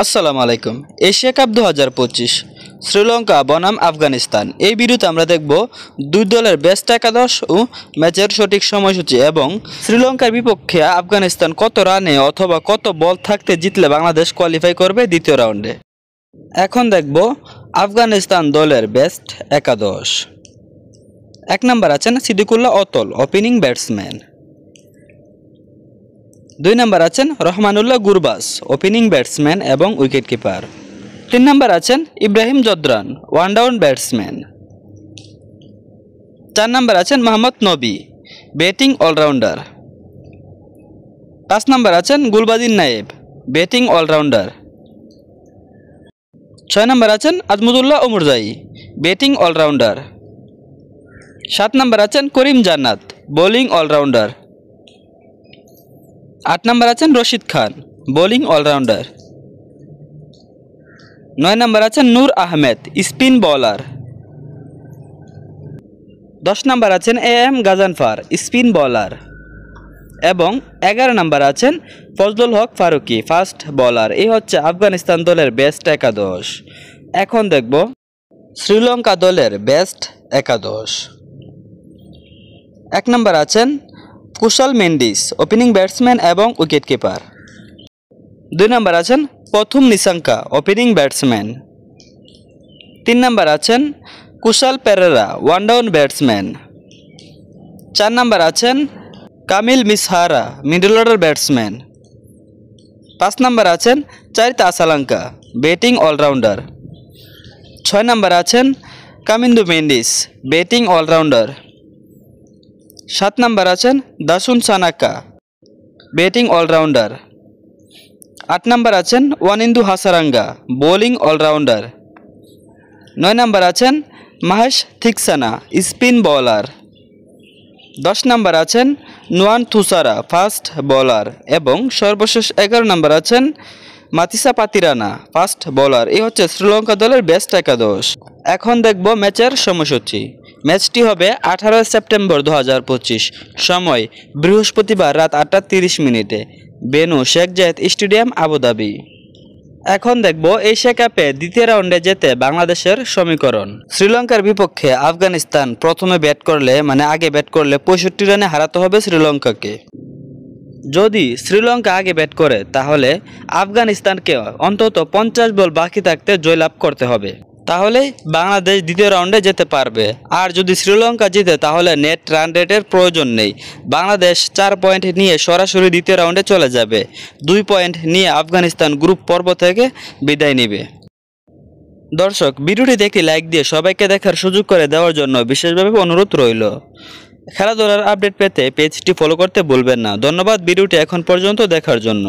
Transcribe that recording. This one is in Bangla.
আসসালামু আলাইকুম। এশিয়া কাপ 2025 শ্রীলঙ্কা বনাম আফগানিস্তান। এই ভিডিওতে আমরা দেখব দুই দলের বেস্ট একাদশ ও ম্যাচের সঠিক সময়সূচি এবং শ্রীলঙ্কার বিপক্ষে আফগানিস্তান কত রানে অথবা কত বল থাকতে জিতলে বাংলাদেশ কোয়ালিফাই করবে দ্বিতীয় রাউন্ডে। এখন দেখব আফগানিস্তান দলের বেস্ট একাদশ। 1 নম্বর আছেন সিদ্দিকুল্লাহ অতল, ওপেনিং ব্যাটসম্যান। 2 নম্বর আছেন রহমানুল্লাহ গুরবাজ, ওপেনিং ব্যাটসম্যান এবং উইকেট কিপার। 3 নম্বর আছেন ইব্রাহিম জদরান, ওয়ান ডাউন ব্যাটসম্যান। 4 নম্বর আছেন মোহাম্মদ নবী, ব্যাটিং অলরাউন্ডার। 5 নম্বর আছেন গুলবাদিন নায়েব, ব্যাটিং অলরাউন্ডার। 6 নম্বর আছেন আজমুদুল্লাহ ওমরজাই, ব্যাটিং অলরাউন্ডার। 7 নম্বর আছেন করিম জান্নাত, বোলিং অলরাউন্ডার। 8 নম্বর আছেন রশিদ খান, বোলিং অলরাউন্ডার। 9 নম্বর আছেন নূর আহমেদ, স্পিন বোলার। 10 নম্বর আছেন এম গাজানফার, স্পিন বোলার। এবং 11 নম্বর আছেন ফজলুল হক ফারুকি, ফাস্ট বোলার। এই হচ্ছে আফগানিস্তান দলের বেস্ট একাদশ। এখন দেখব শ্রীলঙ্কা দলের বেস্ট একাদশ। 1 নম্বর আছেন কুশল মেন্ডিস, ওপেনিং ব্যাটসম্যান এবং উইকেট কিপার। 2 নম্বর আছেন প্রথম নিসাঙ্কা, ওপেনিং ব্যাটসম্যান। 3 নম্বর আছেন Kushal Perera, one down batsman. 4 নম্বর আছেন কামিল মিসহারা, মিডল অর্ডার ব্যাটসম্যান। 5 নম্বর আছেন চারিতা আসালাঙ্কা, ব্যাটিং অলরাউন্ডার। 6 নম্বর আছেন কামিন্দু মেন্ডিস, ব্যাটিং অলরাউন্ডার। 7 নম্বর আছেন দাসুন সানাকা, ব্যাটিং অলরাউন্ডার। 8 নম্বর আছেন ওয়ানিন্দু হাসারাঙ্গা, বোলিং অলরাউন্ডার। 9 নম্বর আছেন মাহেশ থিকসানা, স্পিন বোলার। 10 নম্বর আছেন নুয়ান থুসারা, ফাস্ট বোলার। এবং সর্বশেষ 11 নম্বর আছেন মাতিসা পাতিরানা, ফাস্ট বোলার। এই হচ্ছে শ্রীলঙ্কা দলের বেস্ট একাদশ। এখন দেখব ম্যাচের সময়সূচি। ম্যাচটি হবে 18 সেপ্টেম্বর 2025, সময় বৃহস্পতিবার রাত 8:30। বেনু শেখ জায়েদ স্টেডিয়াম, আবুধাবি। এখন দেখব এশিয়া কাপে দ্বিতীয় রাউন্ডে যেতে বাংলাদেশের সমীকরণ। শ্রীলঙ্কার বিপক্ষে আফগানিস্তান প্রথমে ব্যাট করলে আগে ব্যাট করলে 65 রানে হারাতে হবে শ্রীলঙ্কাকে। যদি শ্রীলঙ্কা আগে ব্যাট করে তাহলে আফগানিস্তানকে অন্তত 50 বল বাকি থাকতে জয়লাভ করতে হবে, তাহলে বাংলাদেশ দ্বিতীয় রাউন্ডে যেতে পারবে। আর যদি শ্রীলঙ্কা জিতে তাহলে নেট রান রেটের প্রয়োজন নেই, বাংলাদেশ 4 পয়েন্ট নিয়ে সরাসরি দ্বিতীয় রাউন্ডে চলে যাবে। 2 পয়েন্ট নিয়ে আফগানিস্তান গ্রুপ পর্ব থেকে বিদায় নেবে। দর্শক, ভিডিওটি দেখে লাইক দিয়ে সবাইকে দেখার সুযোগ করে দেওয়ার জন্য বিশেষভাবে অনুরোধ রইল। খেলাধুলার আপডেট পেতে পেজটি ফলো করতে ভুলবেন না। ধন্যবাদ ভিডিওটি এখন পর্যন্ত দেখার জন্য।